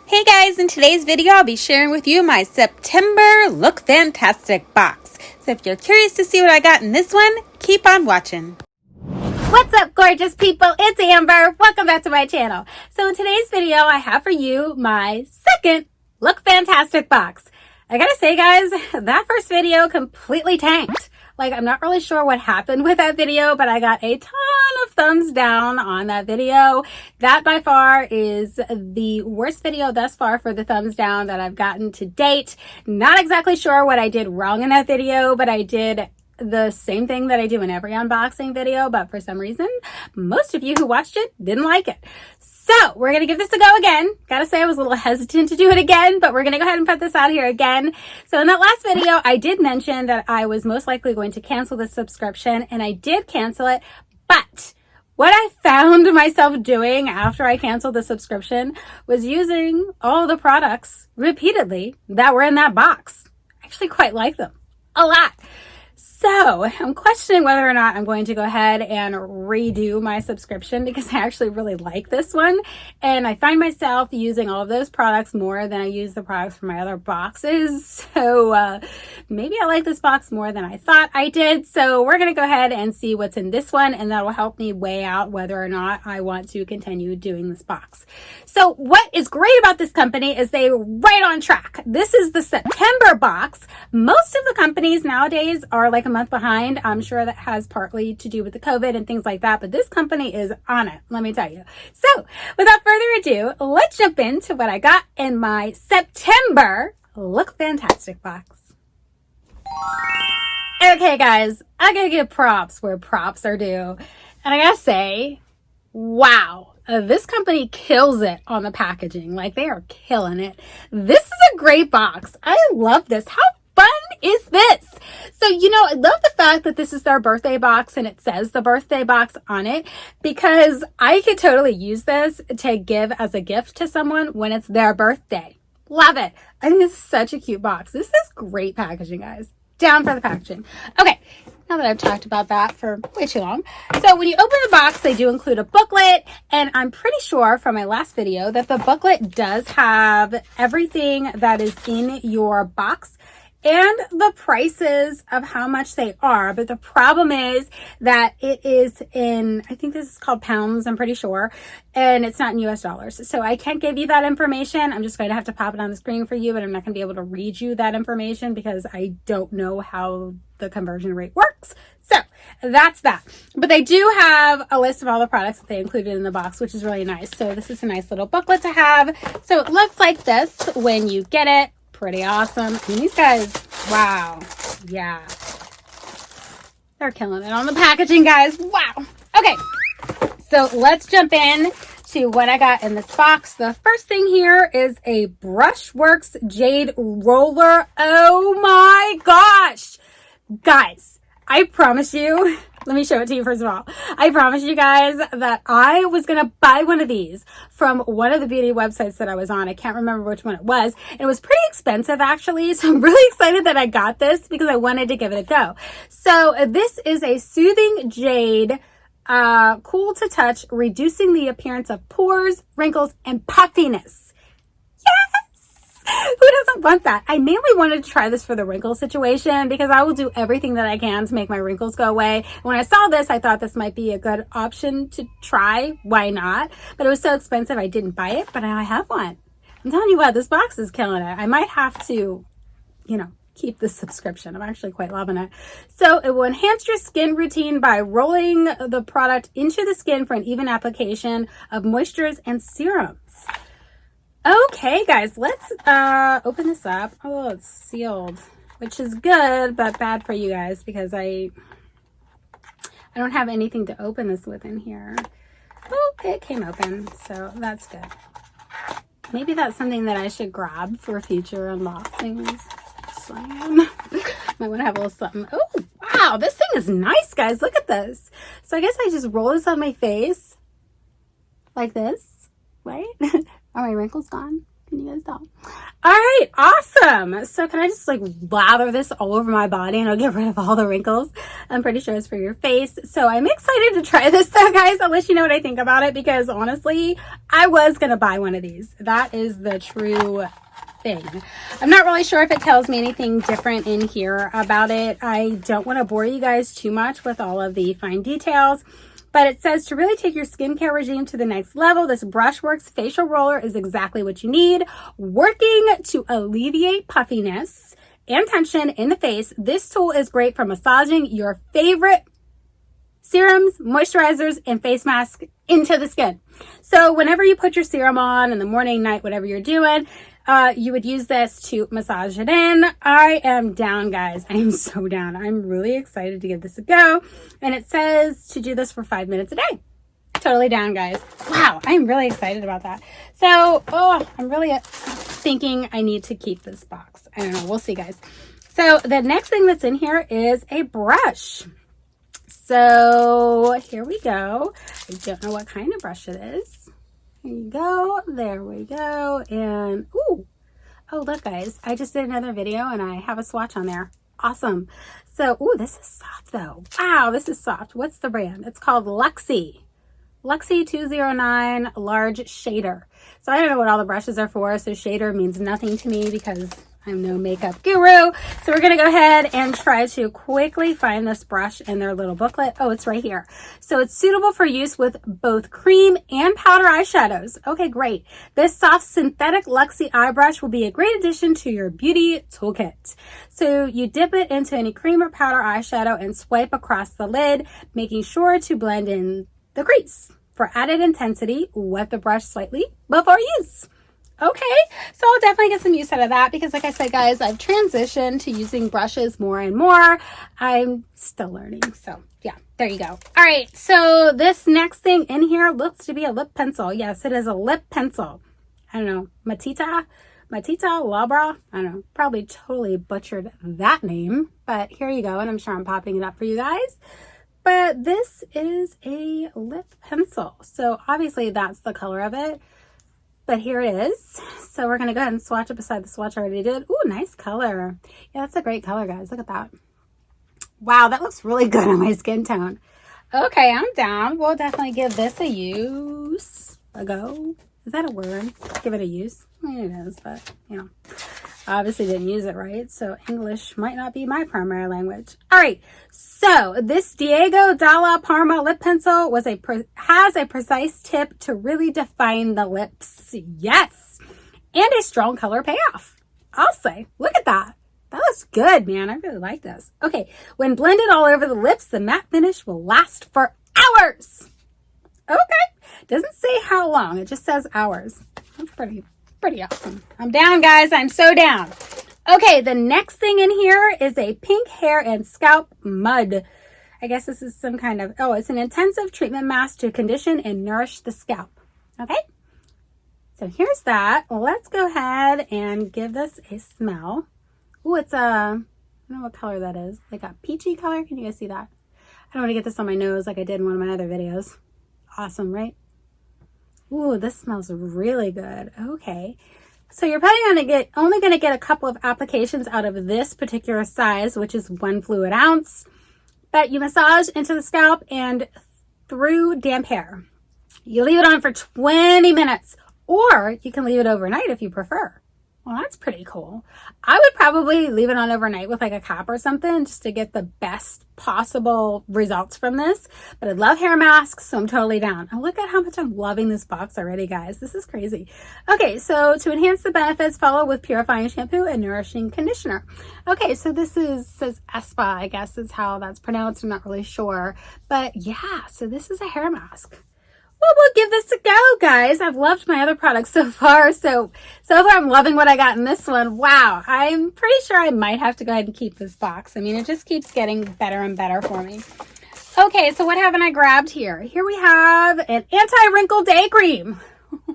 Hey guys, in today's video I'll be sharing with you my September Look Fantastic box. So if you're curious to see what I got in this one, keep on watching. What's up, gorgeous people? It's Amber. Welcome back to my channel. So in today's video I have for you my second Look Fantastic box. I gotta say guys, that first video completely tanked. Like, I'm not really sure what happened with that video, but I got a ton of thumbs down on that video. That by far is the worst video thus far for the thumbs down that I've gotten to date. Not exactly sure what I did wrong in that video, but I did the same thing that I do in every unboxing video, but for some reason, most of you who watched it didn't like it. So we're going to give this a go again. Gotta say I was a little hesitant to do it again, but we're going to go ahead and put this out here again. So in that last video, I did mention that I was most likely going to cancel the subscription, and I did cancel it. But what I found myself doing after I canceled the subscription was using all the products repeatedly that were in that box. I actually quite like them a lot. So I'm questioning whether or not I'm going to go ahead and redo my subscription because I actually really like this one. And I find myself using all of those products more than I use the products from my other boxes. So maybe I like this box more than I thought I did. So we're going to go ahead and see what's in this one, and that will help me weigh out whether or not I want to continue doing this box. So what is great about this company is they're right on track. This is the September box. Most of the companies nowadays are like a month behind. I'm sure that has partly to do with the COVID and things like that, but this company is on it, let me tell you. So without further ado, let's jump into what I got in my September Look Fantastic box. Okay guys, I gotta give props where props are due. And I gotta say, wow. This company kills it on the packaging. Like, they are killing it. This is a great box. I love this. How fun is this? So, you know, I love the fact that this is their birthday box and it says the birthday box on it, because I could totally use this to give as a gift to someone when it's their birthday. Love it. I think this is such a cute box. This is great packaging, guys. Down for the packaging. Okay, now that I've talked about that for way too long. So when you open the box, they do include a booklet, and I'm pretty sure from my last video that the booklet does have everything that is in your box and the prices of how much they are. But the problem is that it is in, I think this is called pounds, I'm pretty sure, and it's not in US dollars. So I can't give you that information. I'm just going to have to pop it on the screen for you, but I'm not going to be able to read you that information because I don't know how the conversion rate works. So that's that. But they do have a list of all the products that they included in the box, which is really nice. So this is a nice little booklet to have. So it looks like this when you get it. Pretty awesome. I mean, these guys, wow. Yeah. They're killing it on the packaging, guys. Wow. Okay. So let's jump in to what I got in this box. The first thing here is a Brushworks Jade Roller. Oh my gosh. Guys, I promise you, let me show it to you first of all. I promise you guys that I was going to buy one of these from one of the beauty websites that I was on. I can't remember which one it was. And it was pretty expensive actually. So I'm really excited that I got this because I wanted to give it a go. So this is a Soothing Jade, cool to touch, reducing the appearance of pores, wrinkles, and puffiness. Who doesn't want that? I mainly wanted to try this for the wrinkle situation because I will do everything that I can to make my wrinkles go away. When I saw this, I thought this might be a good option to try. Why not? But it was so expensive, I didn't buy it, but now I have one. I'm telling you what, this box is killing it. I might have to, you know, keep this subscription. I'm actually quite loving it. So it will enhance your skin routine by rolling the product into the skin for an even application of moistures and serums. Okay, guys, let's open this up. Oh, it's sealed, which is good, but bad for you guys because I don't have anything to open this with in here. Oh, it came open, so that's good. Maybe that's something that I should grab for future unboxings. Might want to have a little something. Oh, wow, this thing is nice, guys. Look at this. So I guess I just roll this on my face like this, right? Are my wrinkles gone? Can you you guys don't. All right, awesome. So can I just like lather this all over my body and I'll get rid of all the wrinkles? I'm pretty sure it's for your face. So I'm excited to try this though, guys. I'll let you know what I think about it because honestly, I was going to buy one of these. That is the true thing. I'm not really sure if it tells me anything different in here about it. I don't want to bore you guys too much with all of the fine details. But it says to really take your skincare regime to the next level, this Brushworks facial roller is exactly what you need. Working to alleviate puffiness and tension in the face, this tool is great for massaging your favorite serums, moisturizers, and face masks into the skin. So whenever you put your serum on in the morning, night, whatever you're doing, you would use this to massage it in. I am down, guys. I am so down. I'm really excited to give this a go. And it says to do this for 5 minutes a day. Totally down, guys. Wow, I'm really excited about that. So, I'm really thinking I need to keep this box. I don't know. We'll see, guys. So the next thing that's in here is a brush. So here we go. I don't know what kind of brush it is. Here you go. There we go. And, oh, look, guys. I just did another video and I have a swatch on there. Awesome. So, this is soft, though. Wow, this is soft. What's the brand? It's called Luxie. Luxie 209 Large Shader. So, I don't know what all the brushes are for, so shader means nothing to me because I'm no makeup guru. So we're going to go ahead and try to quickly find this brush in their little booklet. Oh, it's right here. So it's suitable for use with both cream and powder eyeshadows. Okay, great. This soft synthetic Luxie eye brush will be a great addition to your beauty toolkit. So you dip it into any cream or powder eyeshadow and swipe across the lid, making sure to blend in the crease. For added intensity, wet the brush slightly before use. Okay, so I'll definitely get some use out of that because like I said, guys, I've transitioned to using brushes more and more. I'm still learning. So yeah, there you go. All right, so this next thing in here looks to be a lip pencil. Yes, it is a lip pencil. I don't know, Matita Labra. I don't know, probably totally butchered that name, but here you go. And I'm sure I'm popping it up for you guys. But this is a lip pencil. So obviously that's the color of it. But here it is. So we're going to go ahead and swatch it beside the swatch I already did. Ooh, nice color. Yeah, that's a great color, guys. Look at that. Wow, that looks really good on my skin tone. Okay, I'm down. We'll definitely give this a use. A go. Is that a word? Give it a use. I mean, it is, but, you know, obviously didn't use it right. So English might not be my primary language. All right. So this Diego Dalla Parma lip pencil has a precise tip to really define the lips. Yes. And a strong color payoff. I'll say, look at that. That looks good, man. I really like this. Okay. When blended all over the lips, the matte finish will last for hours. Okay. Doesn't say how long. It just says hours. That's pretty awesome. I'm down, guys. I'm so down. Okay, the next thing in here is a pink hair and scalp mud. I guess this is some kind of, it's an intensive treatment mask to condition and nourish the scalp. Okay, so here's that. Let's go ahead and give this a smell. Oh, it's I don't know what color that is. Like a peachy color. Can you guys see that? I don't want to get this on my nose like I did in one of my other videos. Awesome, right? Ooh, this smells really good. Okay. So you're probably only going to get a couple of applications out of this particular size, which is 1 fluid ounce. But you massage into the scalp and through damp hair. You leave it on for 20 minutes, or you can leave it overnight if you prefer. Well, that's pretty cool. I would probably leave it on overnight with like a cap or something just to get the best possible results from this. But I love hair masks, so I'm totally down. And look at how much I'm loving this box already, guys. This is crazy. Okay, so to enhance the benefits, follow with purifying shampoo and nourishing conditioner. Okay, so this says Espa, I guess is how that's pronounced. I'm not really sure. But yeah, so this is a hair mask. Well, we'll give this a go, guys. I've loved my other products so far. So far I'm loving what I got in this one. Wow. I'm pretty sure I might have to go ahead and keep this box. I mean, it just keeps getting better and better for me. Okay, so what haven't I grabbed here? Here we have an anti-wrinkle day cream.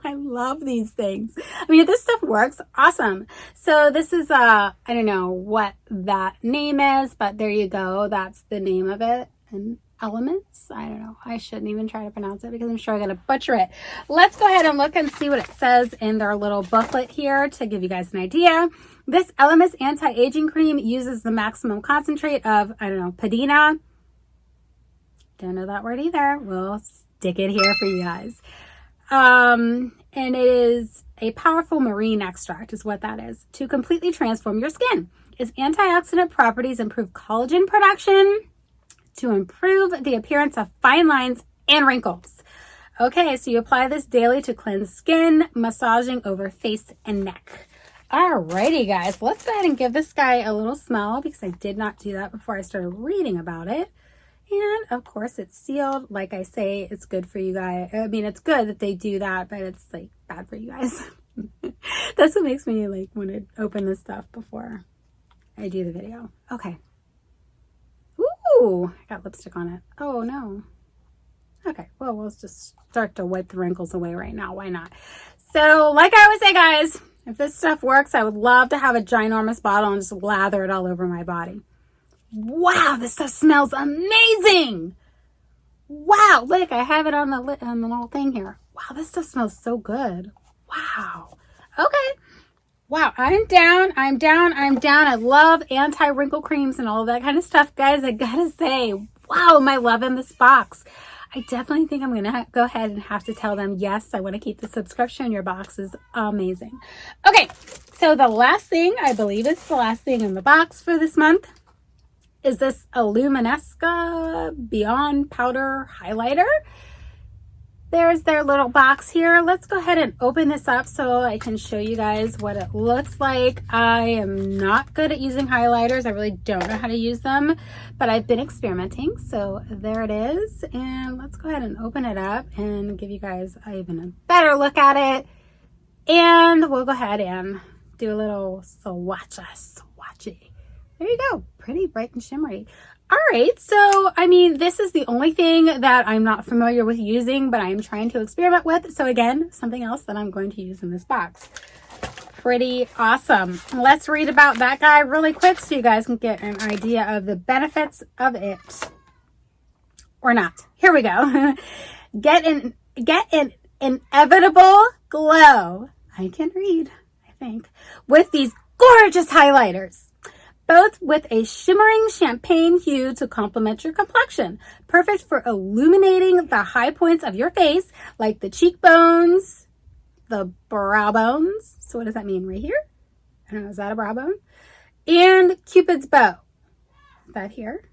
I love these things. I mean, if this stuff works, awesome. So this is, I don't know what that name is, but there you go. That's the name of it. And elements. I don't know. I shouldn't even try to pronounce it because I'm sure I'm going to butcher it. Let's go ahead and look and see what it says in their little booklet here to give you guys an idea. This Elements Anti-Aging Cream uses the maximum concentrate of, I don't know, padina. Don't know that word either. We'll stick it here for you guys. And it is a powerful marine extract is what that is to completely transform your skin. Its antioxidant properties improve collagen production to improve the appearance of fine lines and wrinkles. Okay, so you apply this daily to cleanse skin, massaging over face and neck. Alrighty, guys, let's go ahead and give this guy a little smell because I did not do that before I started reading about it. And of course it's sealed. Like I say, it's good for you guys. I mean, it's good that they do that, but it's like bad for you guys. That's what makes me like want to open this stuff before I do the video. Okay. Ooh, I got lipstick on it. Oh no. Okay, well, we'll just start to wipe the wrinkles away right now. Why not? So like I always say, guys, if this stuff works, I would love to have a ginormous bottle and just lather it all over my body. Wow, this stuff smells amazing. Wow, look, I have it on the little thing here. Wow, this stuff smells so good. Wow. Okay. Wow, I'm down. I love anti-wrinkle creams and all of that kind of stuff, guys. I gotta say, wow, am I loving this box. I definitely think I'm gonna go ahead and have to tell them, yes, I want to keep the subscription. Your box is amazing. Okay, so the last thing, I believe it's the last thing in the box for this month, is this Illuminesca Beyond Powder Highlighter. There's their little box here. Let's go ahead and open this up so I can show you guys what it looks like. I am not good at using highlighters. I really don't know how to use them, but I've been experimenting. So there it is. And let's go ahead and open it up and give you guys even a better look at it. And we'll go ahead and do a little swatchy. There you go. Pretty bright and shimmery. All right, so I mean, this is the only thing that I'm not familiar with using, but I'm trying to experiment with. So again, something else that I'm going to use in this box. Pretty awesome. Let's read about that guy really quick so you guys can get an idea of the benefits of it. Or not. Here we go. Get an inevitable glow. I can read, I think, with these gorgeous highlighters. Both with a shimmering champagne hue to complement your complexion. Perfect for illuminating the high points of your face, like the cheekbones, the brow bones. So what does that mean right here? I don't know, is that a brow bone? And Cupid's bow. Is that here?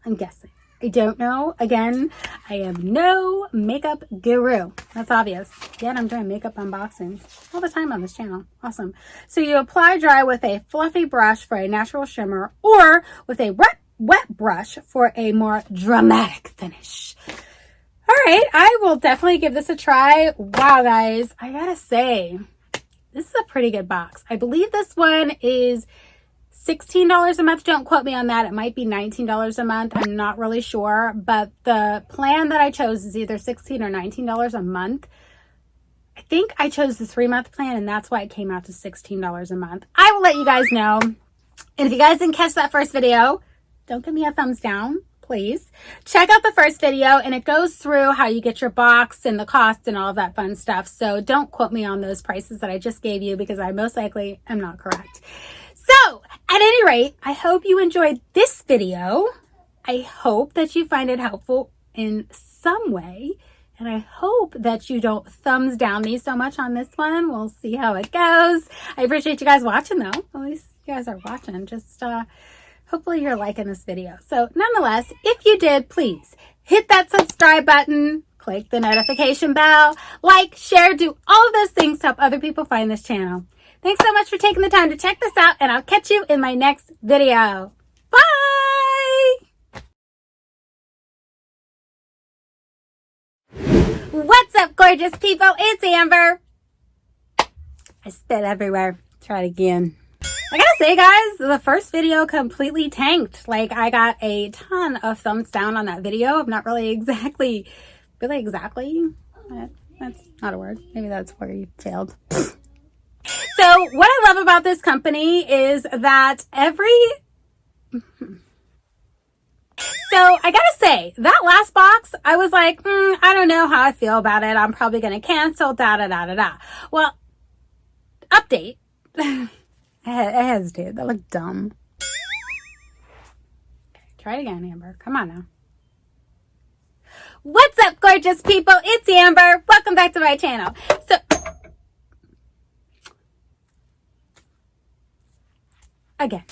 I'm guessing. I don't know. Again, I am no makeup guru. That's obvious. Yet I'm doing makeup unboxings all the time on this channel. Awesome. So you apply dry with a fluffy brush for a natural shimmer or with a wet brush for a more dramatic finish. All right. I will definitely give this a try. Wow, guys. I gotta say, this is a pretty good box. I believe this one is $16 a month. Don't quote me on that. It might be $19 a month. I'm not really sure, but the plan that I chose is either $16 or $19 a month. I think I chose the 3-month plan, and that's why it came out to $16 a month. I will let you guys know. And if you guys didn't catch that first video, don't give me a thumbs down, please. Check out the first video, and it goes through how you get your box and the cost and all of that fun stuff. So don't quote me on those prices that I just gave you because I most likely am not correct. So, at any rate, I hope you enjoyed this video. I hope that you find it helpful in some way. And I hope that you don't thumbs down me so much on this one. We'll see how it goes. I appreciate you guys watching, though. At least you guys are watching. Just hopefully you're liking this video. So, nonetheless, if you did, please hit that subscribe button. Click the notification bell. Like, share, do all of those things to help other people find this channel. Thanks so much for taking the time to check this out, and I'll catch you in my next video. Bye! What's up, gorgeous people? It's Amber. I spit everywhere. Try it again. I gotta say, guys, the first video completely tanked. Like, I got a ton of thumbs down on that video. I'm not really exactly. That's not a word. Maybe that's where you failed. So what I love about this company is that So I gotta say, that last box, I was like, I don't know how I feel about it. I'm probably gonna cancel, da da da da da. Well, update. I hesitated. That looked dumb. Okay, try it again, Amber. Come on now. What's up, gorgeous people? It's Amber. Welcome back to my channel. So, again.